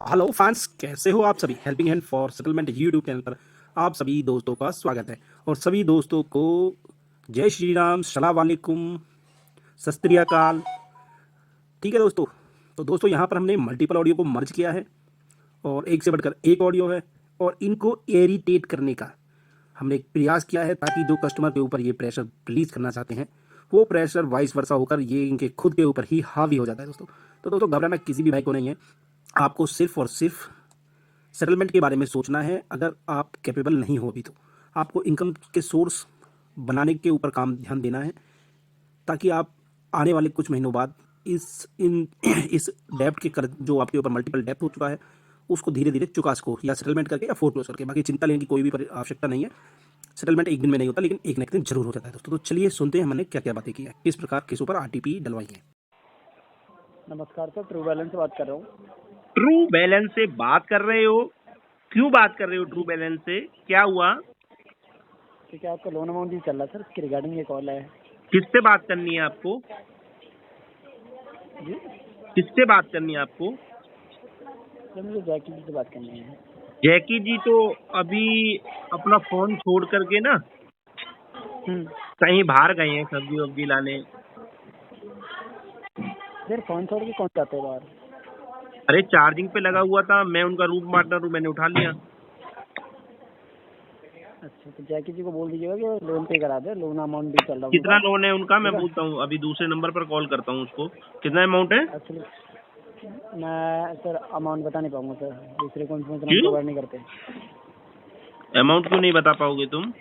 Hello fans, कैसे हो आप सभी। Helping hand for settlement YouTube channel पर आप सभी दोस्तों का स्वागत है और सभी दोस्तों को जय श्री राम, सलाम वालेकुम, सत श्री अकाल। ठीक है दोस्तों, तो दोस्तों यहाँ पर हमने मल्टीपल ऑडियो को मर्ज किया है और एक से बढ़कर एक ऑडियो है और इनको एरिटेट करने का हमने एक प्रयास किया है ताकि जो कस्टमर के ऊपर ये प्रेशर रिलीज करना चाहते हैं वो प्रेशर वाइस वर्सा होकर ये इनके खुद के ऊपर ही हावी हो जाता है दोस्तों। तो दोस्तों घबराना किसी भी भाई को नहीं है, आपको सिर्फ और सिर्फ सेटलमेंट के बारे में सोचना है। अगर आप कैपेबल नहीं हो अभी तो आपको इनकम के सोर्स बनाने के ऊपर काम ध्यान देना है ताकि आप आने वाले कुछ महीनों बाद इस डेप्ट के कर्ज जो आपके ऊपर मल्टीपल डेप्ट हो चुका है उसको धीरे धीरे चुका सको, या सेटलमेंट करके या फोरक्लोज करके। बाकी चिंता लेने की कोई भी आवश्यकता नहीं है। सेटलमेंट एक दिन में नहीं होता, लेकिन एक न एक दिन जरूर हो जाता है दोस्तों। तो चलिए सुनते हैं हमने क्या क्या बातें की है, किस प्रकार किस ऊपर आरटीपी डलवाई है। नमस्कार सर, ट्रू बैलेंस से बात कर रहा हूँ। ट्रू बैलेंस से बात कर रहे हो? क्यों बात कर रहे हो ट्रू बैलेंस से? क्या हुआ? ठीक है, आपका लोन अमाउंट भी चल रहा है सर, इसके रिगार्डिंग ये कॉल है। किससे बात करनी है आपको? जी किससे बात करनी है आपको? सर, मुझे जैकी जी से बात करनी है। जैकी जी तो अभी अपना फोन छोड़ करके ना कहीं बाहर गए हैं सब्जी वब्जी लाने। सर फोन छोड़ के कौन जाते हैं बाहर? अरे चार्जिंग पे लगा हुआ था, मैं उनका रूम पार्टनर हूँ, मैंने उठा लिया। अच्छा, तो जैकी जी को बोल दीजिएगा कि लोन पे करा दे, लोन अमाउंट भी चल रहा है कितना उनका। लोन है उनका मैं पूछता हूँ, अभी दूसरे नंबर पर कॉल करता हूँ उसको। कितना अमाउंट है? एक्चुअली मैं सर अमाउंट बता नहीं पाऊंगा सर, दूसरे को इन्फॉर्मेशन हम क्यों प्रोवाइड नहीं करते। अमाउंट क्यों नहीं बता पाओगे तुम?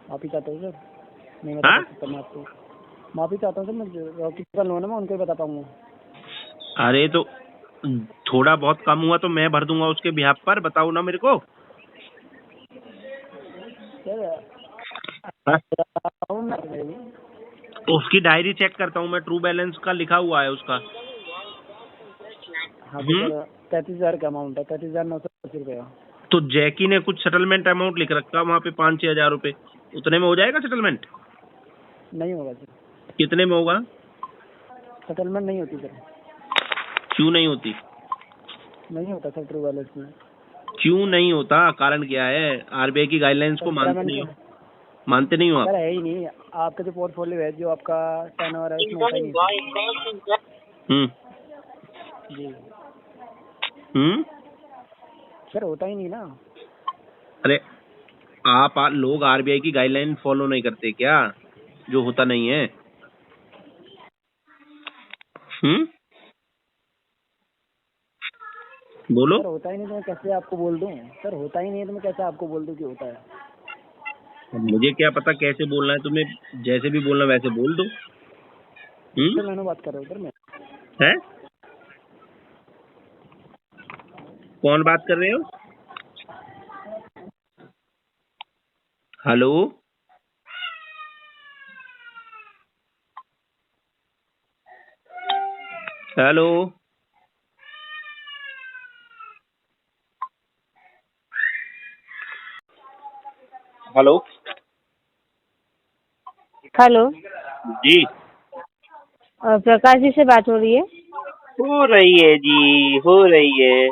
माफी चाहता हूँ सर, नहीं बता हाँ? सकता मैं आपको। माफी चाहता हूँ सर, मैं किसका लोन है मैं उनको ही बता पाऊंगा। अरे तो थोड़ा बहुत कम हुआ तो मैं भर दूंगा उसके बिहाफ पर, बताओ ना मेरे को। सर हाँ? मैं उसकी डायरी चेक करता हूँ मैं, ट्रू बैलेंस का लिखा हुआ है उसका। हाँ तो सर 33,000 का अमाउंट है, 33,980 रुपये का। तो जैकी ने कुछ सेटलमेंट अमाउंट लिख रखा वहाँ पे 5-6 हजार रुपए, उतने में हो जाएगा सेटलमेंट? नहीं होगा सर, कितने में होगा? सेटलमेंट नहीं होती सर, क्यों नहीं होती? नहीं होता सर ट्रू बैलेंस में। क्यों नहीं होता? कारण क्या है? आरबीआई की गाइडलाइंस को मानते नहीं हो? मानते नहीं हो आप? सर है ही नहीं, आपका जो पोर्टफोलियो है, जो आपका टर्नओवर है उसमें होता ही नहीं हम्म सर। जी हम्म सर, होता ही नहीं ना। अरे आप लोग आरबीआई की गाइडलाइन फॉलो नहीं करते क्या, जो होता नहीं है? बोलो। सर होता ही नहीं तो मैं कैसे आपको बोल दूं? सर होता ही नहीं है तो मैं कैसे आपको बोल दूं कि होता है? मुझे क्या पता कैसे बोलना है तुम्हें, जैसे भी बोलना वैसे बोल दो। सर मैंने बात कर रहा हूँ सर, मैं है? कौन बात कर रहे हो? हेलो? हेलो? हेलो? हेलो, जी प्रकाश जी से बात हो रही है? हो रही है जी, हो रही है।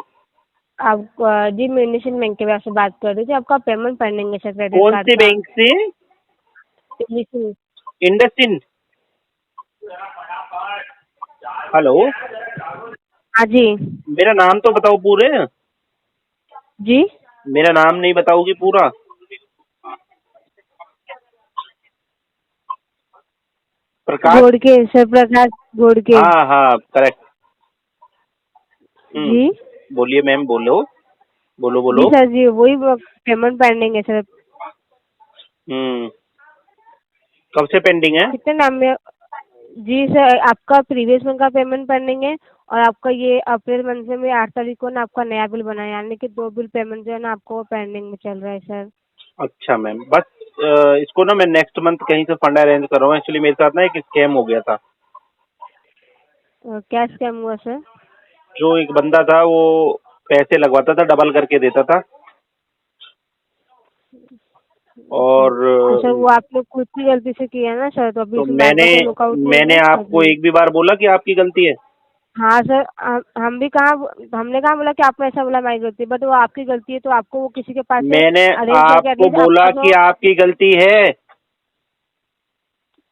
आप जी मैं इंडसइंड बैंक के पास से बात कर रही थी। आपका पेमेंट पेंडिंग है सर, क्रेडिट कौन कार्ड से का। बैंक से? इंडसइंड। इंडसइंड। हेलो? हाँ जी। मेरा नाम तो बताओ पूरे। जी मेरा नाम नहीं बताओगी पूरा? प्रकाश। गोडके सर, प्रकाश गोडके। हाँ हाँ करेक्ट। जी बोलिए मैम, बोलो बोलो जी बोलो। सर जी, वही पेमेंट पेंडिंग है सर। कब से पेंडिंग है? कितने नाम में? जी सर, आपका प्रीवियस मंथ का पेमेंट पेंडिंग है और आपका ये अप्रैल मंथ में 8 तारीख को ना आपका नया बिल बना है, यानी कि 2 बिल पेमेंट जो है ना आपको पेंडिंग में चल रहा है सर। अच्छा मैम, बस इसको ना मैं नेक्स्ट मंथ कहीं से फंड अरेंज कर रहा हूँ। एक्चुअली मेरे साथ ना एक स्कैम हो गया था। क्या स्कैम हुआ सर? जो एक बंदा था वो पैसे लगवाता था, डबल करके देता था। और तो सर वो आपने खुद की गलती से किया ना सर, तो अभी तो उसमें बैंक मैंने का तो लुकआउट नहीं मैंने है आपको अभी। एक भी बार बोला कि आपकी गलती है? हाँ सर, हमने कहाँ बोला कि आपने ऐसा बोला हमारी गलती, बट वो आपकी गलती है तो आपको वो किसी के पास से मैंने अरेंज करके आपको एटलीस्ट बोला आपका कि जो आपकी गलती है।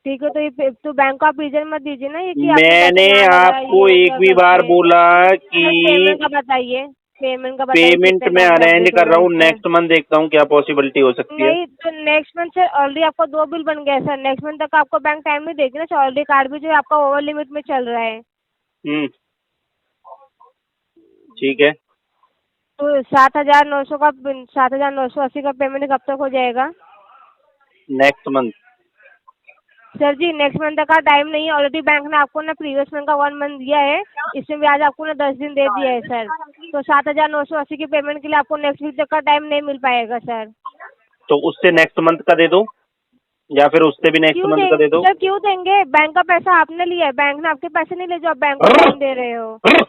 ठीक है, तो ये तो बैंक को आप रीजन मत दीजिए ना ये कि आपने पैसे मैंने यहाँ लगाया, आपको ये हो एक गया भी बार करके। बोला सर कि पेमेंट का बताइए पेमेंट कितने में टाइम में अरेंज अपडेट हो कर रहा रहा है हूँ, सर। नेक्स्ट मंथ देखता हूँ क्या पॉसिबिलिटी हो सकती है। नहीं तो नेक्स्ट मंथ से ऑलरेडी आपका 2 बिल बन गया है सर, नेक्स्ट मंथ तक आपको बैंक टाइम नहीं देगी ना सर, ऑलरेडी कार्ड भी जो है आपका ओवर लिमिट में चल रहा है। हम्म, ठीक है। तो 7,980 का पेमेंट कब तक हो जाएगा? Next month. सर जी नेक्स्ट मंथ तक का टाइम नहीं है, ऑलरेडी बैंक ने आपको ना प्रीवियस मंथ का 1 मंथ दिया है, इसमें भी आज आपको ना 10 दिन दे दिया है सर। तो 7,980 की पेमेंट के लिए आपको नेक्स्ट वीक तक का टाइम नहीं मिल पाएगा सर। तो उससे नेक्स्ट मंथ का दे दो, या फिर उससे भी नेक्स्ट क्यों मंथ का देंगे दे दो। सर, क्यों देंगे? बैंक का पैसा आपने लिया है, बैंक ने आपके पैसे नहीं ले जो आप बैंक को टाइम दे रहे हो। क्या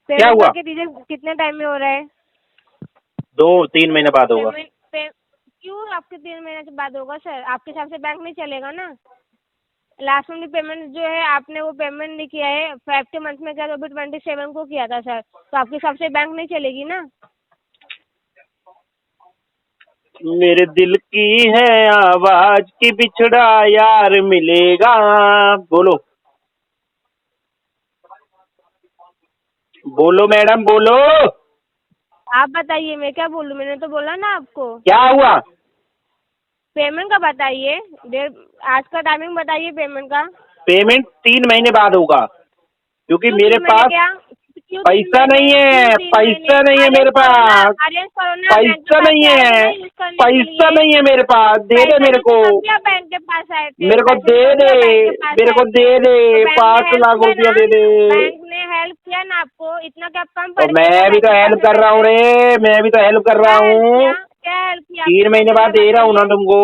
पेमेंट हुआ? करके दीजिए, कितने टाइम में हो रहा है 2-3 महीने बाद होगा। क्यों आपके 3 महीने के बाद होगा सर? आपके हिसाब से बैंक नहीं चलेगा ना। लास्ट मंथ पेमेंट जो है आपने वो पेमेंट नहीं किया है, 5 के मंथ में किया, तो अभी 27 को किया था सर, तो आपके हिसाब से बैंक नहीं चलेगी ना। मेरे दिल की है आवाज की बिछड़ा यार मिलेगा। बोलो बोलो मैडम बोलो। आप बताइए, मैं क्या बोलूँ? मैंने तो बोला ना आपको। क्या हुआ? पेमेंट का बताइए, आज का टाइमिंग बताइए पेमेंट का। पेमेंट 3 महीने बाद होगा, क्योंकि क्यों मेरे 3 महीने? पास क्या क्यों 3 पैसा महीने? नहीं क्यों है, 3 पैसा महीने? नहीं है मेरे पास, अरेंज करो ना, बैंक के पैसा पास नहीं से आए थे है, ना यूज करने के पैसा लिए। नहीं है मेरे पास। दे दे पैसा मेरे नहीं को, तो तब भी आप बैंक के पास आए थे, मेरे को पैसे दे नहीं तो दे, भी आप बैंक के पास मेरे आए को दे थे। दे, तो बैंक ने 5 हेल्प लाख किया रुपया ना, दे दे। बैंक ने हेल्प किया ना आपको, इतना क्या कम तो पड़ गया क्या मैं भी बैंक तो के हेल्प पास कर रहा हूँ पैसे? रे, मैं भी तो हेल्प कर रहा क्या हेल्प हूँ। किया? क्या हेल्प किया 3 आपने? महीने बाद पहले दे रहा हूँ ना बताइए। तुमको।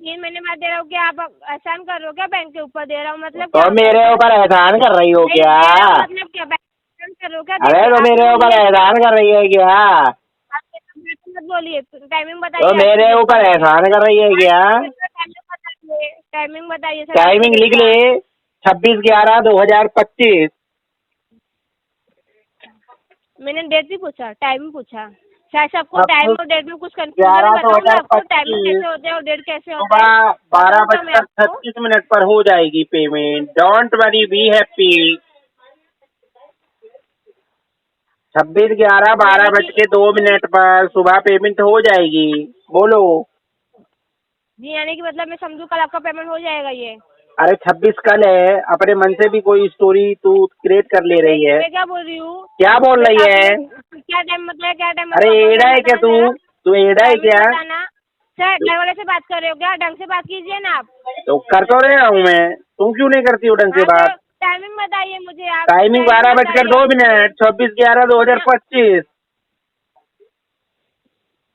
3 महीने बाद दे रहा हूँ क्या? आप एहसान कर रहे हो क्या बैंक के ऊपर? दे रहा हूँ मतलब तो क्या होता है मेरे सर? ऊपर एहसान कर रही हो नहीं, क्या? दे रहा हूँ मतलब क्या? बैंक एहसान कर रहे हो क्या? अरे देखिए तो आप मेरे ऊपर बोलिए, एहसान कर रही है क्या? आप मत बोलिए, टाइमिंग तो बताइए आपकी, मेरे देखते ऊपर हैं। एहसान कर रही है क्या? टाइमिंग बताइए सर आपकी, टाइमिंग लिख देखते ले, हैं। 26/11/2025। मैंने डेट भी पूछा, टाइमिंग पूछा, शायद आपको टाइम और डेट में कुछ कंफ्यूजन है। बताऊँ मैं आपको टाइमिंग 11/2025 कैसे होते हैं और डेट कैसे होता है? सुबह बारह बताऊँ क्या मैं बजकर आपको? छत्तीस मिनट पर हो जाएगी payment. Don't worry, be happy. 26/11 बारह यानी बज कि के 2 मिनट पर सुबह पेमेंट हो जाएगी। बोलो। जी, यानी कि मतलब मैं समझूँ कल आपका पेमेंट हो जाएगा ये? अरे 26 कल है, अपने मन से भी कोई स्टोरी तू क्रिएट कर ले रही है। मैं क्या बोल रही हूँ? क्या बोल रही है? क्या टाइम मतलब, क्या टाइम अरे मतलब, एड़ा है क्या तू? तू एड़ा है क्या? बताना सर। घर वाले से बात कर रहे हो क्या? ढंग से बात कीजिए ना आप। तो कर तो रहा हूँ मैं, तुम क्यों नहीं करती हो ढंग से हाँ तो बात? टाइमिंग बताइए मुझे आप। टाइमिंग 12:02, 26/11/2025।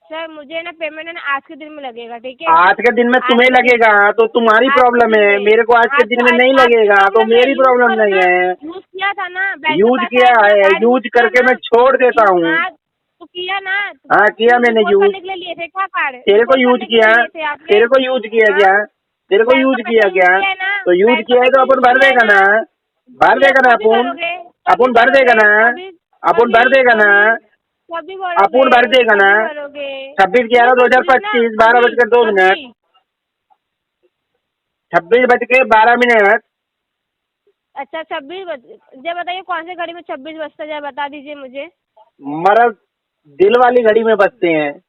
सर मुझे ना पेमेंट है ना आज के दिन में लगेगा, ठीक है? आज के दिन में आज तुम्हें के दिन, लगेगा तो तुम्हारी आज के प्रॉब्लम दिन है, में। मेरे को आज के दिन में नहीं आपकी लगेगा तो प्रॉब्लम है, मेरी यूज प्रॉब्लम करो नहीं ना। है। यूज किया था ना, बैंक के यूज पास किया आए थे, है, कार्ड यूज किया करके ना। मैं छोड़ देता हूँ। हाँ तो किया ना। हाँ किया मैंने रिपोर्ट यूज। करने के लिए लिए थे क्या कार्ड? तेरे को रिपोर्ट यूज करने के किया, लिए लिए थे आपने? तेरे को यूज किया हाँ? क्या? तेरे को बैंक यूज का किया पैसा यूज क्या? किया है ना? तो यूज बैंक का किया है तो पैसा अपन यूज भर किया है देगा ना, ना? भर ये देगा ना कभी अपन, करोगे? अपन भर देगा ना, अपन भर देगा ना, कभी करोगे? अपन भर देगा ना। कभी करोगे? 26/11/2025 12:02। 26:12। अच्छा 26 बज, जब बताइए कौन से घड़ी में 26 बजता है, बता दीजिए मुझे। मर्द दिल वाली घड़ी में बजते हैं।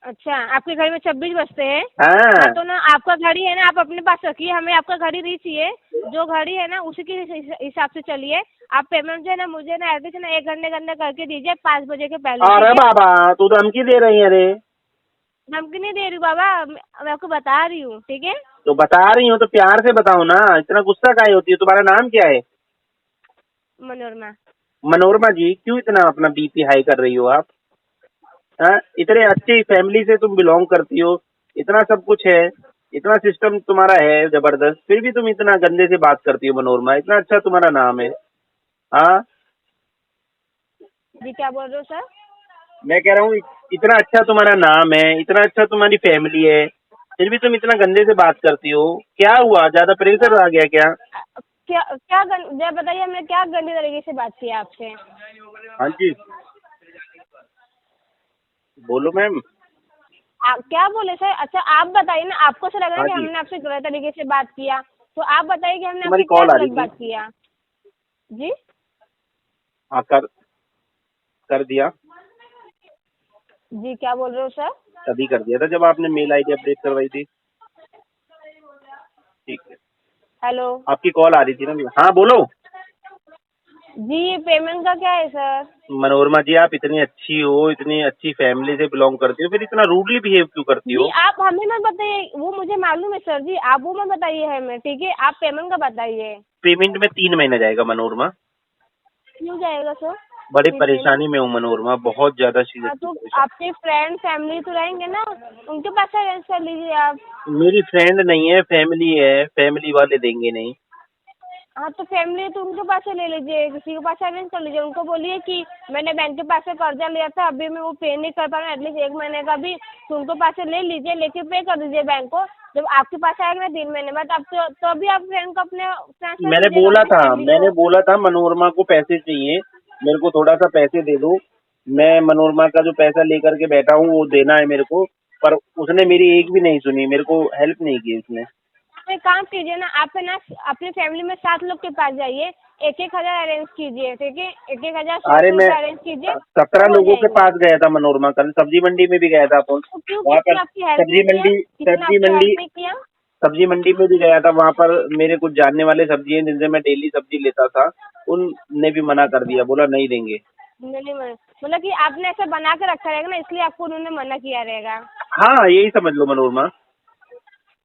अच्छा आपके घड़ी में 26 बजते हैं? हाँ हाँ तो ना आपका घड़ी है ना, आप अपने पास रखिए, हमें आपका घड़ी नहीं चाहिए। जो घड़ी है ना उसी के हिसाब से चलिए। आप पेमेंट जो है ना मुझे ना एटलीस्ट ना 1 घंटे के अंदर करके दीजिए, 5 बजे के पहले, अरे ठीक है? बाबा तू तो धमकी दे रही है रे। धमकी नहीं दे रही हूँ बाबा, मैं आपको बता रही हूँ, ठीक है? तो बता रही हूँ तो प्यार से बताओ ना, इतना गुस्सा काहे होती है? तुम्हारा नाम क्या है? मनोरमा। मनोरमा जी। क्यों इतना अपना बीपी हाई कर रही हो आप? हाँ, इतने अच्छी फैमिली से तुम बिलोंग करती हो, इतना सब कुछ है, इतना सिस्टम तुम्हारा है जबरदस्त, फिर भी तुम इतना गंदे से बात करती हो मनोरमा। इतना अच्छा तुम्हारा नाम है। हाँ जी क्या बोल रहे हो सर? मैं कह रहा हूँ इतना अच्छा तुम्हारा नाम है, इतना अच्छा तुम्हारी फैमिली है, फिर भी तुम इतना गंदे से बात करती हो। क्या हुआ, ज्यादा प्रेशर आ गया क्या? क्या क्या जब बताइए हमने क्या गंदी तरीके से बात की आपसे? हाँ जी, बोलो मैम। आप क्या बोले सर? अच्छा आप बताइए ना, आपको ऐसा लग रहा है हाँ कि जी, हमने आपसे गलत तरीके से बात किया, तो आप बताइए कि हमने तुम्हारी आपसे क्या कॉल आ रही गलत थी। बात किया? जी हाँ, कर दिया। जी क्या बोल रहे हो सर? तभी कर दिया था जब आपने मेल आईडी अपडेट करवाई थी। ठीक है, हेलो आपकी कॉल आ रही थी ना। हाँ बोलो। जी, ये पेमेंट का क्या है सर? मनोरमा जी, आप इतनी अच्छी हो, इतनी अच्छी फैमिली से बिलोंग करती हो, फिर इतना रूडली बिहेव क्यों करती जी हो? आप हमें मत बताइए, वो मुझे मालूम है सर जी, आप वो मत बताइए हमें, ठीक है? आप पेमेंट का बताइए। पेमेंट में 3 महीने जाएगा मनोरमा। क्यों जाएगा सर बड़ी 3 महीने? परेशानी में हूँ मनोरमा, बहुत ज्यादा हाँ सीरियसली तो परेशान। आपके फ्रेंड फैमिली तो रहेंगे ना, उनके पास से अरेंज कर लीजिए आप। मेरी फ्रेंड नहीं है, फैमिली है, फैमिली वाले देंगे नहीं। हाँ तो फैमिली है तो उनके पास से ले लीजिए, किसी के पास से अरेंज कर लीजिए। उनको बोलिए कि मैंने बैंक के पास से कर्जा लिया था, अभी मैं वो पे नहीं कर पा रहा हूँ, एटलीस्ट 1 महीने का भी, तो उनके पास से ले लीजिए, लेके पे कर दीजिए बैंक को। जब आपके पास आएगा ना 3 महीने बाद, आप तो अभी आप फ्रेंड को अपने ट्रांसफर कीजिएगा अपनी फैमिली मैंने को। बोला था मनोरमा को पैसे चाहिए, मेरे को थोड़ा सा पैसे दे दो। मैं मनोरमा का जो पैसा लेकर के बैठा हूँ वो देना है मेरे को, पर उसने मेरी एक भी नहीं सुनी, मेरे को हेल्प नहीं की उसने। आप एक काम कीजिए ना, आप है ना अपनी फैमिली में 7 लोग के पास जाइए, 1-1 हज़ार अरेंज कीजिए, ठीक है? 1-1 हज़ार 100 अरे मैं रुपये अरेंज कीजिए, तो 17 हो लोगों के जाएंगे। पास गया था मनोरमा, कल सब्जी मंडी में भी गया था अपन। तो क्यों, वहाँ किसने पर आपकी हेल्प सब्जी नहीं किया? मंडी किसने सब्जी आपकी मंडी हेल्प नहीं किया? सब्जी मंडी में भी गया था। वहाँ पर मेरे कुछ जानने वाले सब्जी हैं जिनसे मैं डेली सब्जी लेता था, उनने भी मना कर दिया, बोला नहीं देंगे। नहीं मतलब कि आपने ऐसा बना के रखा रहेगा ना, इसलिए आपको उन्होंने मना किया रहेगा। हाँ, यही समझ लो मनोरमा।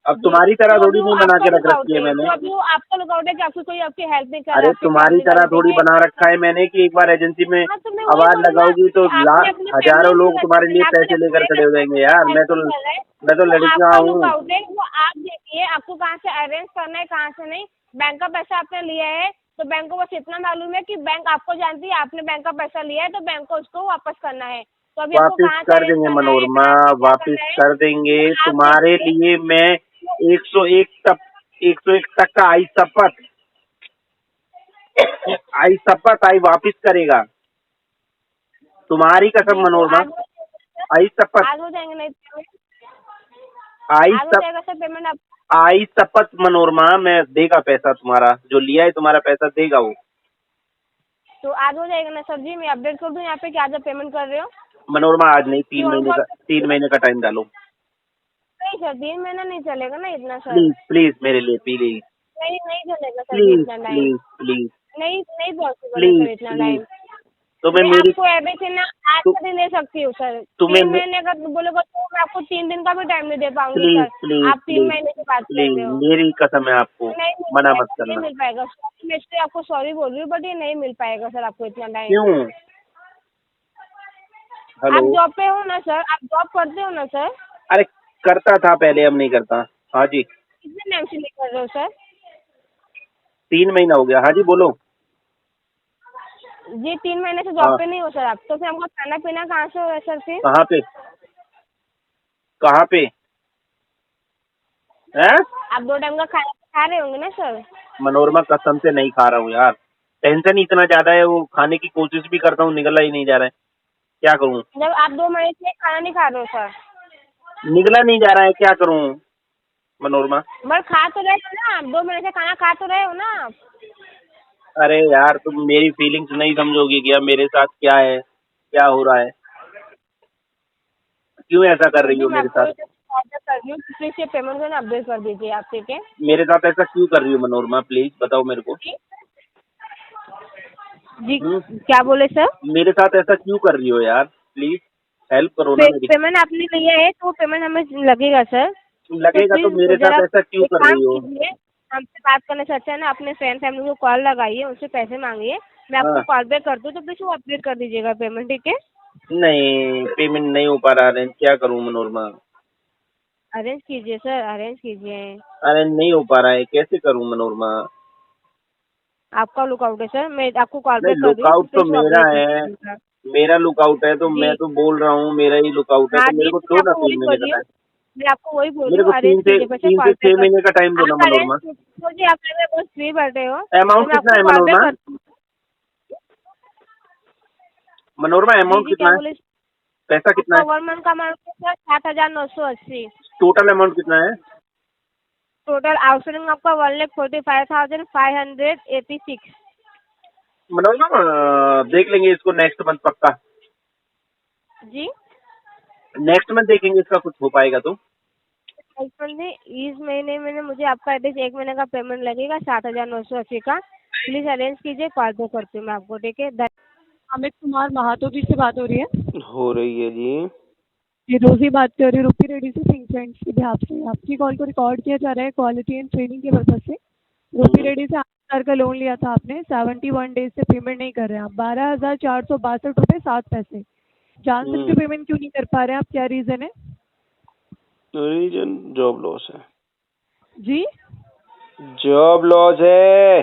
अब जी तुम्हारी तरह तो अभी थोड़ी वो नहीं बना आपका के रख लुकआउट रखी है है, मैंने। तो अभी वो आपका लुकआउट है कि आपकी कोई आपकी हेल्प नहीं कर रहा, अरे आपकी तुम्हारी फैमिली तरह वाले, ठीक थोड़ी है? बना रखा है मैंने कि एक बार एजेंसी में हाँ तो मैं वही आवाज बोलूँ ना लगाओगी तो कि आपने अपनी हजारों फैमिली लोग को तुम्हारे लिए बना के पैसे रखा लेकर है, खड़े हो जाएंगे। यार हेल्प नहीं कर रहा है, मैं तो वो लड़का आपका हूँ। लुकआउट है, वो आप देखिए आपको कहाँ से अरेंज करना है, कहाँ से नहीं। बैंक का पैसा आपने लिया है तो बैंक को बस इतना मालूम है कि बैंक आपको जानती है, आपने बैंक का पैसा लिया है तो बैंक को उसको वापस करना है। तो अभी आपको वापिस कहाँ से कर अरेंज देंगे करना है, मनोरमा, कहाँ से क्या वापिस करना है, कर देंगे वो आप तुम्हारे देखिए। लिए। मैं 101 तक का आई शपथ, आई शपथ, आई वापिस करेगा, तुम्हारी कसम जी तो मनोरमा। आज हो जाएगा आई शपथ, सर, आज हो जाएंगे नहीं पेमेंट? आई आज हो शप जाएगा सर पेमेंट आप? आई शपथ मनोरमा, मैं देगा पैसा तुम्हारा, जो लिया है तुम्हारा पैसा देगा वो। तो आज हो जाएगा ना सर जी? मैं अपडेट कर दूं यहाँ पे कि आज आप पेमेंट कर रहे हो? मनोरमा आज नहीं, कि और कॉल? 3 महीने का टाइम डालो नहीं सर, 3 महीना नहीं चलेगा ना इतना सर। प्लीज, प्लीज मेरे लिए, प्लीज नहीं नहीं चलेगा सर जी प्लीज इतना टाइम। प्लीज प्लीज नहीं नहीं पॉसिबल है प्लीज सर इतना प्लीज। टाइम। तुम्हें मैं मेरी आपको एवरेज है ना आज तु, का दिन दे सकती हूँ सर। तुम्हें 3 महीने का बोलोगे तो मैं आपको 3 दिन का भी टाइम नहीं दे पाऊंगी प्लीज सर। प्लीज आप 3 महीने की बात कर प्लीज, रहे हो। मेरी कसम है आपको, नहीं मिल मना मत पाएगा, नहीं करना। मिल पाएगा। मैं इसलिए आपको सॉरी बोल रही हूँ, बट ये नहीं मिल पाएगा सर आपको इतना टाइम। क्यों? आप हेलो। जॉब पे हो ना सर? आप जॉब करते हो ना सर? अरे करता था पहले, अब नहीं करता। हाँ जी, कितने टाइम से नहीं कर रहे हो सर? 3 महीना हो गया। हाँ जी बोलो। जी 3 महीने से हाँ, जॉब पे नहीं हो सर आप, तो फिर हमको खाना पीना कहाँ से हो रहा है सर फिर? कहाँ पे, कहाँ पे है? आप 2 टाइम का खाना खा रहे होंगे ना सर? मनोरमा कसम से नहीं खा रहा हूँ यार, टेंशन ही इतना ज्यादा है, वो खाने की कोशिश भी करता हूँ, निकला ही नहीं जा रहा है, क्या करूँ? जब आप 2 महीने से खाना नहीं खा रहे हो सर? निकला नहीं जा रहा है, क्या करूँ मनोरमा? बट खा तो रहे हो ना आप, 2 महीने से खाना खा तो रहे हो ना आप? अरे यार, तुम मेरी फीलिंग्स नहीं समझोगी क्या, मेरे साथ क्या है, क्या हो रहा है, क्यों ऐसा कर रही जी हो मैं मेरे आपको साथ? ऑर्डर कर रही हूँ, प्लीज ये पेमेंट को ना अपडेट कर दीजिए आप, ठीक है? मेरे साथ ऐसा क्यों कर रही हो मनोरमा, प्लीज बताओ मेरे को। जी जी हम्म, क्या बोले सर? मेरे साथ ऐसा क्यों कर रही हो यार, प्लीज हेल्प करो ना मेरी। पेमेंट आपने लिया है तो वो पेमेंट हमें लगेगा सर। तो लगेगा तो प्लीज मेरे जरा साथ ऐसा क्यों एक कर काम रही हो? कीजिए, हमसे बात करने से अच्छा है ना अपने फ्रेंड फैमिली को कॉल लगाइए, उनसे पैसे मांगिए, मैं आपको हाँ, कॉल बैक कर दूँ तो प्लीज वो अपडेट कर दीजिएगा पेमेंट, ठीक है? नहीं पेमेंट नहीं हो पा रहा है, क्या करूँ मनोरमा? अरेंज कीजिए सर, अरेंज कीजिए। अरे नहीं हो पा रहा है, कैसे करूँ मनोरमा? आपका लुकआउट है सर, मैं आपको कॉल नहीं, बैक कर रही हूँ, लुकआउट तो प्लीज वो मेरा अपडेट कर है, दीजिएगा। मेरा लुकआउट है तो जी मैं तो बोल रहा हूँ मेरा ही लुकआउट है, हाँ तो मेरे जी, को तो दो मैं ना आपको 3 वही महीने बोल का रही हूँ। टाइम। मैं आपको वही बोल रही मेरे हूँ, को अरेंज कीजिए, पैसे तीन कॉल से पे छह कर। महीने का टाइम दो ना आप मनोरमा। अरेंज मुझे आप मेरे बहुत फ्री बैठे हो, तो अमाउंट मैं कितना आपको है कॉल पे मनोरमा? करती हूँ। मनोरमा जी अमाउंट जी, क्या कितना है? बोले? पैसा कितना आपका है? 1 मंथ का अमाउंट है 7,980। टोटल अमाउंट कितना है? टोटल आउटस्टैंडिंग आपका 1,45,586। मनोरमा देख लेंगे इसको नेक्स्ट मंथ पक्का। जी, नेक्स्ट मंथ देखेंगे इसका कुछ हो पाएगा तो। इस महीने में मुझे आपका एटलीस्ट 1 महीने का पेमेंट लगेगा 7,980 का। प्लीज अरेंज कीजिए, कॉल पे करती हूँ मैं आपको, ठीक है? अमित कुमार महातो जी से बात हो रही है। हो रही है जी। ये रोजी बात कर रही है रूपी रेड्डी से थिंक फ्रेंड्स के बिहाफ से। आपकी कॉल को रिकॉर्ड किया जा रहा है क्वालिटी एंड ट्रेनिंग के पर्पज से। रूपी रेड्डी से 8,000 का लोन लिया था आपने, 71 डेज से पेमेंट नहीं कर रहे हैं आप, 12,462 रुपये 7 पैसे। जान सकते हो पेमेंट क्यों नहीं कर पा रहे हैं आप, क्या रीजन है? रीजन जॉब लॉस है। जी, जॉब लॉस है।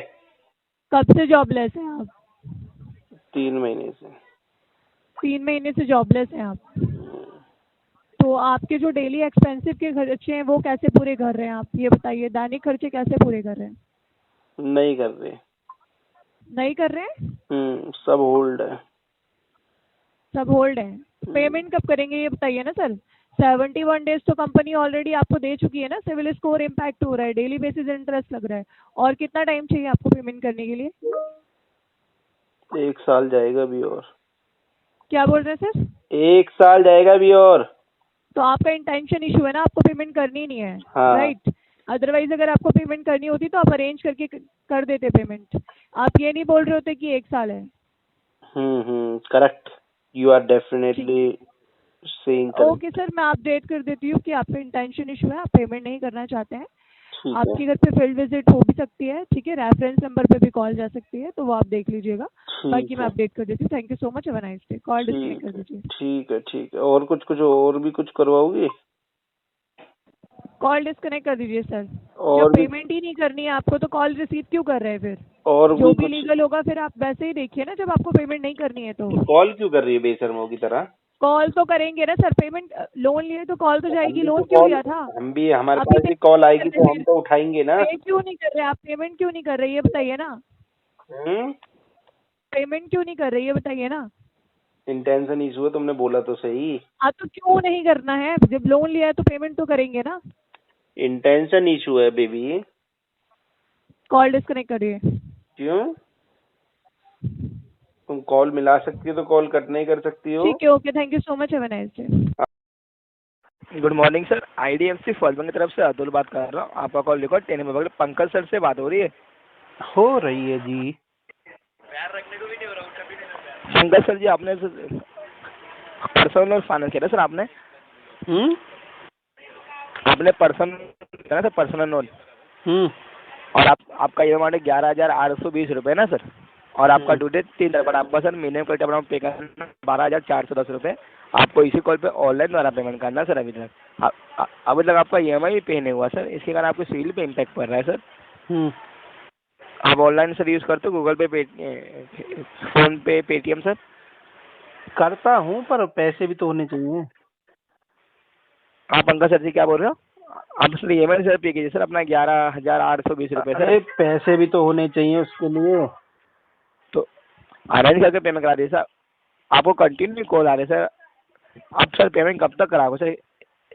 कब से जॉबलेस हैं आप? 3 महीने से। 3 महीने से जॉबलेस हैं आप। तो आपके जो डेली एक्सपेंसिव के खर्चे हैं वो कैसे पूरे कर रहे हैं आप, ये बताइए। दैनिक खर्चे कैसे पूरे कर रहे हैं? नहीं कर रहे। नहीं कर रहे हैं? सब होल्ड है। सब होल्ड है। पेमेंट कब करेंगे ये बताइए ना सर। 71 डेज तो कंपनी ऑलरेडी आपको दे चुकी है ना, सिविल स्कोर इम्पैक्ट हो रहा है, डेली बेसिस इंटरेस्ट लग रहा है। और कितना टाइम चाहिए आपको पेमेंट करने के लिए? 1 साल जाएगा अभी और। क्या बोल रहे हैं सर? 1 साल जाएगा अभी और। तो आपका इंटेंशन इशू है ना, आपको पेमेंट करनी नहीं है, हाँ। राइट? अदरवाइज अगर आपको पेमेंट करनी होती तो आप अरेंज करके कर देते पेमेंट। आप ये नहीं बोल रहे होते कि 1 साल है। Correct. You are definitely saying correct. Okay sir, मैं अपडेट कर देती हूँ कि आपका इंटेंशन इशू है, आप पेमेंट नहीं करना चाहते हैं। ठीक है। आपके घर पे फील्ड विजिट हो भी सकती है, ठीक है? रेफरेंस नंबर पे भी कॉल जा सकती है, तो वो आप देख लीजिएगा। बाकी मैं है। अपडेट कर देती हूँ। Thank you so much, have a nice day. Call disconnect कर दीजिए। ठीक है ठीक है। और कुछ और भी कुछ करवाओगी? कॉल डिस्कनेक्ट कर दीजिए सर। और जब भी- पेमेंट ही नहीं करनी है आपको तो कॉल रिसीव क्यों कर रहे हैं फिर? और जो भी कुछ लीगल होगा फिर आप वैसे ही देखिए ना, जब आपको पेमेंट नहीं करनी है तो। कॉल क्यों कर रही है बेशर्मों की तरह? कॉल तो करेंगे ना सर, पेमेंट लोन लिए तो कॉल तो जाएगी। लोन तो क्यों कॉल- लिया था? हम भी हमारे अभी पास भी कॉल आएगी तो हम तो उठाएंगे ना। पे क्यों नहीं कर रहे आप? पेमेंट क्यों नहीं कर रहे ये बताइए ना। पेमेंट क्यों नहीं कर रही है बताइए ना। इंटेंशन इशू है, तुमने बोला तो सही। हाँ तो क्यों नहीं करना है? जब लोन लिया है तो पेमेंट तो करेंगे ना। इंटेंशन इशू है बेबी। कॉल डिस्कनेक्ट करिए। क्यों? तुम कॉल मिला सकती हो तो कॉल कट नहीं कर सकती हो? ठीक है, okay, thank you so much, have a nice day. Good morning sir, IDFC first bank की तरफ से अतुल बात कर रहा हूँ। आपका call record 10 number Pankaj sir से बात हो रही है। हो रही है जी। पंकज सर जी, आपने पर्सनल लोन फाइनेंस किया था सर आपने? आपने किया ना सर पर्सनल लोन? और आपका EMI 11,820 रुपये ना सर। और आपका ड्यू डेट 3 तारीख पर। आपका सर मिनिमम क्रेडिट अमाउंट पे करना 12,410 रुपये। आपको इसी कॉल पे ऑनलाइन द्वारा पेमेंट करना सर। अभी तक आपका EMI भी पे नहीं हुआ सर, इसके कारण आपके सिविल पे इम्पैक्ट पड़ रहा है सर। आप ऑनलाइन सर यूज़ करते हो गूगल पे, फोन पे, पेटीएम सर? करता हूँ पर पैसे भी तो होने चाहिए। हाँ पंकज सर जी, क्या बोल रहे हो आप? सर EMI सर पे कीजिए सर अपना 11,820 रुपये अरे सर। पैसे भी तो होने चाहिए उसके लिए। तो अरेंज करके पेमेंट करा दिए सर। आपको कंटिन्यू कॉल आ रहे सर। आप सर पेमेंट कब तक कराओगे सर?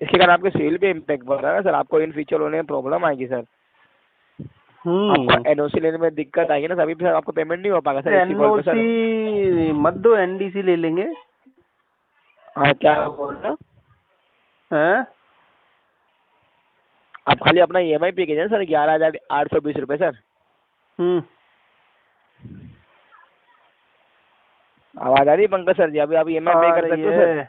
इसके कारण आपके सेल पे इम्पैक्ट पड़ रहा है ना सर। आपको इन फ्यूचर होने में प्रॉब्लम आएगी सर। आपको NOC लेने में दिक्कत आएगी ना, तभी फिर आपको पेमेंट नहीं हो पाएगा सर इसी कॉल पे सर। NOC मत दो, NDC ले लेंगे। हाँ, क्या बोल रहे हो? हैं? आप खाली अपना EMI पे कीजिए सर 11,820 रुपये सर। आवाज आ रही है पंकज सर जी? अभी आप EMI पे कर सकते हो सर।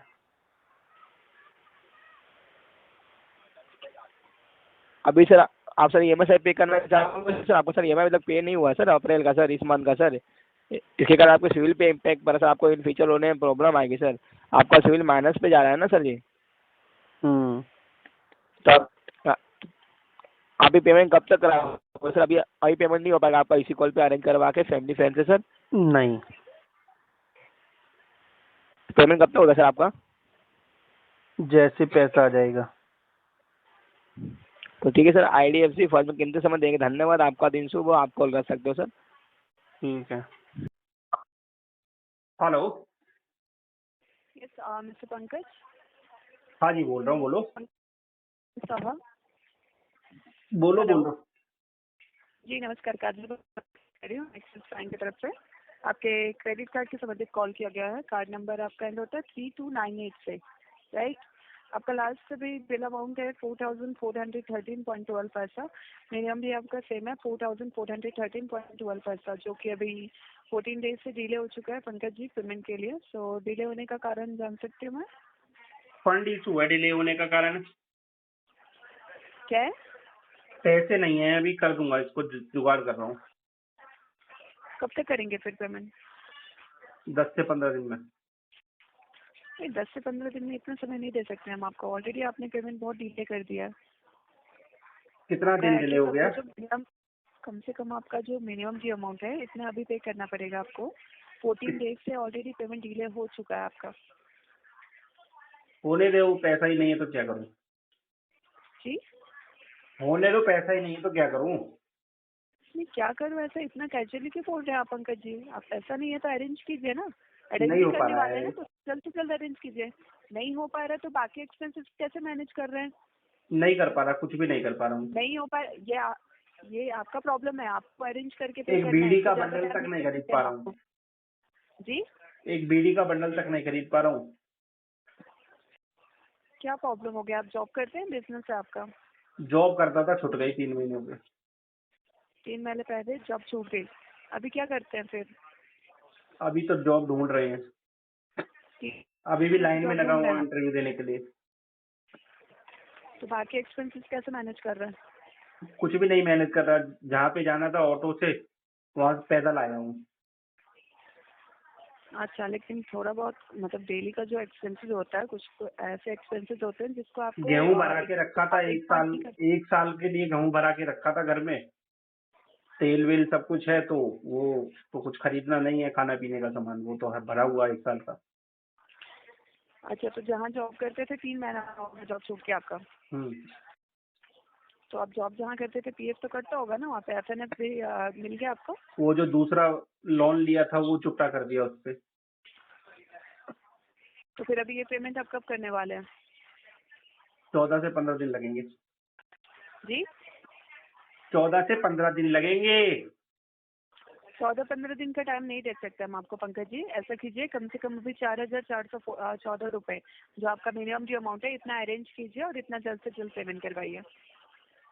अभी सर आप सर EMI सर पे करना चाहोगे सर? आपको सर EMI अभी तक पे नहीं हुआ सर अप्रैल का सर, इस मंथ का सर। इसके कारण आपके सिविल पे इम्पैक्ट पड़ा सर। आपको इन फ्यूचर होने में प्रॉब्लम आएगी सर। आपका सिविल माइनस पे जा रहा है ना सर जी। तो अभी पेमेंट कब तक कराओगे सर? अभी पेमेंट नहीं हो पाएगा आपका इसी कॉल पे अरेंज करवा के फैमिली फ्रेंड से सर। नहीं। पेमेंट कब तक होगा सर आपका? जैसे पैसा आ जाएगा। तो ठीक है सर, IDFC फर्स्ट में कीमती समय देंगे। धन्यवाद, आपका दिन शुभ हो, आप कॉल कर सकते हो सर। ठीक है। हेलो। यस मिस्टर पंकज हाँ जी, बोल रहा हूँ, बोलो साहब। बोलो हेलो। बोलो। जी नमस्कार, काजल बात कर रही हूँ एक्सिस बैंक की तरफ से। आपके क्रेडिट कार्ड के संबंधित कॉल किया गया है। कार्ड नंबर आपका एंड होता है 3298 से, राइट। आपका लास्ट अभी बिल अमाउंट है 4413.12 पैसा। मिनिमम भी आपका सेम है 4413.12 पैसा, जो कि अभी 14 डेज से डिले हो चुका है पंकज जी पेमेंट के लिए। सो डिले होने का कारण जान सकती हूँ मैं? फंड इशू है, डिले होने का कारण क्या है? पैसे नहीं है, अभी कर दूंगा, इसको जुगाड़ कर रहा हूँ। कब तक करेंगे फिर पेमेंट? 10 से 15 दिन में। नहीं, 10 से 15 दिन में इतना समय नहीं दे सकते हम आपको। ऑलरेडी आपने पेमेंट बहुत डिले कर दिया है। कितना दिन डिले हो गया? कम से कम आपका जो मिनिमम की अमाउंट है इतना अभी पे करना पड़ेगा आपको। 14 डेज से ऑलरेडी पेमेंट डिले हो चुका है आपका। होने दे, वो पैसा ही नहीं है तो क्या करूँ? जी होने दो, पैसा ही नहीं है तो क्या करूँ? नहीं, क्या करूँ ऐसा इतना कैजुअली क्यों बोल रहे हैं आप पंकज जी? आप ऐसा नहीं है तो अरेंज कीजिए ना। अरेंज नहीं भी हो पा करने रहा वाले हैं है। ना, तो जल्द से जल्द अरेंज कीजिए। नहीं हो पा रहा है तो बाकी एक्सपेंसेस कैसे मैनेज कर रहे हैं? नहीं कर पा रहा, कुछ भी नहीं कर पा रहा हूँ। नहीं हो पा ये आपका प्रॉब्लम है। आपको अरेंज करके पे एक करना है। बीडी का इससे ज्यादा बंडल टाइम तक नहीं नहीं दे खरीद सकते पा हम रहा आपको। हूँ। जी एक बीडी का बंडल तक नहीं खरीद पा रहा हूँ। क्या प्रॉब्लम हो गया? आप जॉब करते हैं, बिजनेस है आपका? जॉब करता था, छूट गई 3 महीने हो गए। 3 महीने पहले जॉब छूट गई। अभी क्या करते हैं फिर? अभी तो जॉब ढूंढ रहे हैं, अभी भी लाइन में जॉब लगा ढूंढ हुआ रहे हूँ हैं। इंटरव्यू देने के लिए। तो बाकी एक्सपेंसेस कैसे मैनेज कर रहे हैं? कुछ भी नहीं मैनेज कर रहा, जहाँ पे जाना था ऑटो से वहाँ से पैदल आया हूँ। अच्छा, लेकिन थोड़ा बहुत मतलब डेली का जो एक्सपेंसेस होता है, कुछ तो ऐसे एक्सपेंसेस होते हैं जिसको आपको गेहूं भरा के रखा था, आप एक बार नहीं कर। एक साल के लिए गेहूं भरा के रखा था घर में। तेल वेल सब कुछ है, तो वो तो कुछ खरीदना नहीं है, खाना पीने का सामान वो तो है भरा हुआ 1 साल का। अच्छा, तो जहाँ जॉब करते थे 3 महीना हो गया जॉब छूट के आपका। तो आप जॉब जहाँ करते थे पीएफ तो कटता होगा ना वहाँ पे? FNF भी मिल गया आपको? वो जो दूसरा लोन लिया था वो चुकता कर दिया उसपे। तो फिर अभी ये पेमेंट आप कब करने वाले हैं? 14 से 15 दिन लगेंगे। जी 14 से 15 दिन लगेंगे। 14-15 दिन का टाइम नहीं दे सकते हम आपको पंकज जी। ऐसा कीजिए, कम से कम अभी 4,414 रुपए जो आपका मिनिमम जो अमाउंट है इतना अरेंज कीजिए और इतना जल्द से जल्द पेमेंट करवाइए।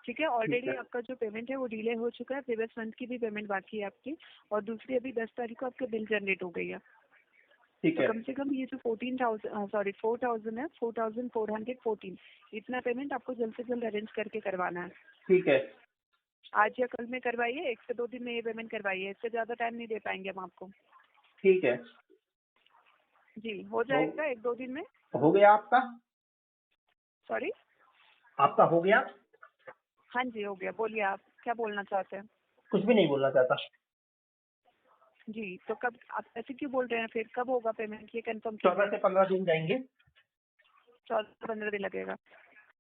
ठीक है, ऑलरेडी आपका जो पेमेंट है वो डिले हो चुका है। प्रीवियस मंथ की भी पेमेंट बाकी है आपकी, और दूसरी अभी 10 तारीख को आपके बिल जनरेट हो गई है। ठीक तो है, कम से कम ये जो 4,000 है, 4,414 इतना पेमेंट आपको जल्द से जल्द अरेंज करके करवाना है। ठीक है, आज या कल में करवाइए, 1 से 2 दिन में ये पेमेंट करवाइए। इससे ज्यादा टाइम नहीं दे पाएंगे हम आपको। ठीक है। जी हो जाएगा 1-2 दिन में। हो गया आपका? सॉरी? आपका हो गया? हाँ जी हो गया। बोलिए, आप क्या बोलना चाहते हैं? कुछ भी नहीं बोलना चाहता। जी, तो कब आप ऐसे क्यों बोल रहे हैं? फिर कब होगा पेमेंट ये कंफर्म 14 कीजिए। से 15 दिन जाएंगे। 14-15 दिन लगेगा।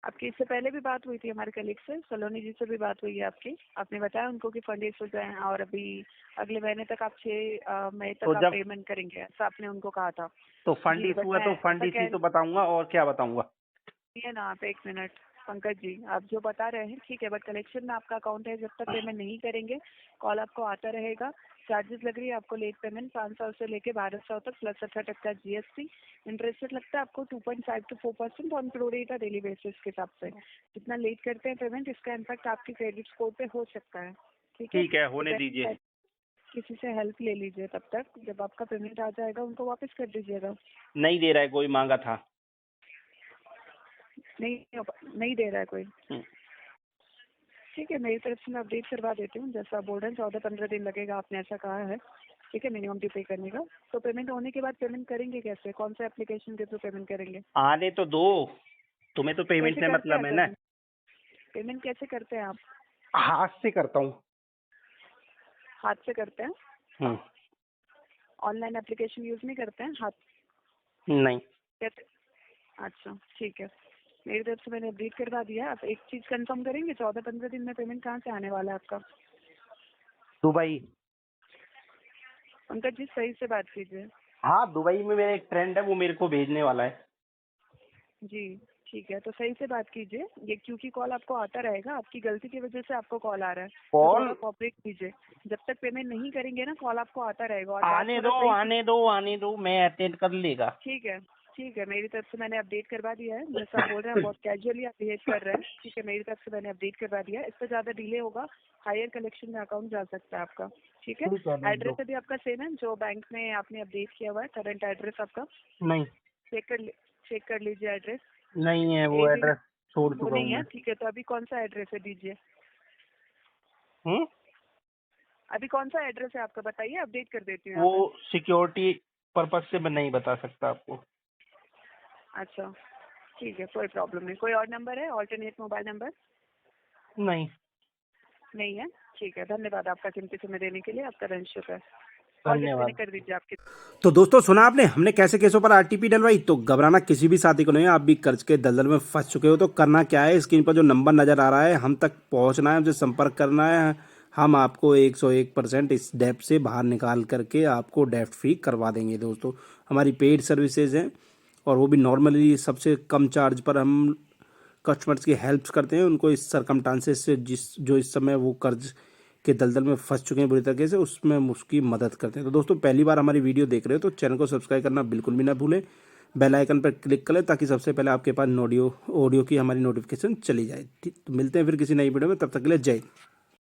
आपकी इससे पहले भी बात हुई थी हमारे कलीग से, सलोनी जी से भी बात हुई है आपकी। आपने बताया उनको कि फंड इशू है और अभी अगले महीने तक आप 6 मई तक तो आप जब पेमेंट करेंगे, ऐसा आपने उनको कहा था। तो फंड जी, इशू है तो फंड इशू तो बताऊंगा, और क्या बताऊंगा? ये ना आप 1 मिनट पंकज जी, आप जो बता रहे हैं ठीक है, बट कलेक्शन में आपका अकाउंट है, जब तक पेमेंट नहीं करेंगे कॉल आपको आता रहेगा। चार्जेस लग रही है आपको लेट पेमेंट 500 से लेके 1200 तक प्लस 18% GST। इंटरेस्ट लगता है आपको 2.5 to 4% on pro rata daily basis के हिसाब से। जितना लेट करते हैं पेमेंट, इसका इम्पैक्ट आपके क्रेडिट स्कोर पे हो सकता है। ठीक है, होने तो दीजिए। किसी से हेल्प ले लीजिए तब तक, जब आपका पेमेंट आ जाएगा उनको वापस कर दीजिएगा। नहीं दे रहा है कोई, मांगा था। नहीं दे रहा है कोई। ठीक है, मेरी तरफ से मैं अपडेट करवा देती हूँ। जैसा आप बोल रहे हैं 14-15 दिन लगेगा, आपने ऐसा कहा है। ठीक है, मिनिमम ड्यू पे करने का। तो पेमेंट होने के बाद पेमेंट करेंगे कैसे? कौन सा एप्लीकेशन के थ्रू पेमेंट करेंगे? आने तो दो, तुम्हें तो पेमेंट कैसे से करते मतलब हैं है ना। पेमेंट कैसे करते हैं आप? हाथ से करता हूँ। हाथ से करते हैं? ऑनलाइन एप्लीकेशन यूज नहीं करते हैं? हाथ नहीं। कैसे? अच्छा ठीक है। मेरी तरफ से मैंने अपडेट करवा दिया है। आप एक चीज कंफर्म करेंगे, 14-15 दिन में पेमेंट कहाँ से आने वाला है आपका? दुबई। पंकज जी सही से बात कीजिए। हाँ, दुबई में मेरा एक फ्रेंड है, वो मेरे को भेजने वाला है। जी ठीक है, तो सही से बात कीजिए। ये क्योंकि कॉल आपको आता रहेगा, आपकी गलती की वजह से आपको कॉल आ रहा है, तो कॉल थोड़ा कोऑपरेट कीजिए। जब तक पेमेंट नहीं करेंगे ना, कॉल आपको आता रहेगा। और आने बात दो, थोड़ा सही- आने दो, मैं अटेंड कर लेगा। ठीक है, मेरी तरफ से मैंने अपडेट करवा दिया है। जैसा आप बोल रहे हैं बहुत कैजुअली आप बिहेव कर रहे हैं। ठीक है, मेरी तरफ से मैंने अपडेट करवा दिया है। इससे ज्यादा डिले होगा, हायर कलेक्शन में अकाउंट जा सकता है आपका। ठीक है, ठीक है, भेज दो। एड्रेस अभी आपका सेम है जो बैंक में आपने अपडेट किया हुआ है, करंट एड्रेस आपका नहीं, चेक कर लीजिए एड्रेस। नहीं है वो एड्रेस, छोड़ वो चुका हूँ नहीं है, मैं। ठीक है, तो अभी कौन सा एड्रेस है दीजिए। हम्म? अभी कौन सा एड्रेस है आपका बताइए, अपडेट कर देती हूँ। वो सिक्योरिटी पर्पज से मैं नहीं बता सकता आपको। अच्छा ठीक है, कोई प्रॉब्लम नहीं। कोई और नंबर है, ऑल्टरनेट मोबाइल नंबर? नहीं। नहीं है, ठीक है। धन्यवाद आपका कीमती समय देने के लिए। आपका दिन शुभ है। कॉल धन्यवाद। डिस्कनेक्ट कर दीजिए आपकी। तो दोस्तों सुना आपने हमने कैसे केसों पर आरटीपी डलवाई। तो घबराना किसी भी साथी को नहीं है। आप भी कर्ज के दलदल में फंस चुके हो तो करना क्या है, स्क्रीन पर जो नंबर नजर आ रहा है हम तक पहुंचना है, हमसे संपर्क करना है। हम आपको 101% इस डेप से बाहर निकाल करके आपको डेप्ट फ्री करवा देंगे। दोस्तों हमारी पेड सर्विसेज हैं और वो भी नॉर्मली सबसे कम चार्ज पर हम कस्टमर्स की हेल्प करते हैं, उनको इस सरकमस्टांसेस से जो इस समय वो कर्ज के दलदल में फंस चुके हैं बुरी तरीके से, उसमें हम उसकी मदद करते हैं। तो दोस्तों पहली बार हमारी वीडियो देख रहे हो तो चैनल को सब्सक्राइब करना बिल्कुल भी ना भूलें, बेल आइकन पर क्लिक करें ताकि सबसे पहले आपके पास ऑडियो की हमारी नोटिफिकेशन चली जाए। ठीक, तो मिलते हैं फिर किसी नई वीडियो में, तब तक के लिए जय हिंद।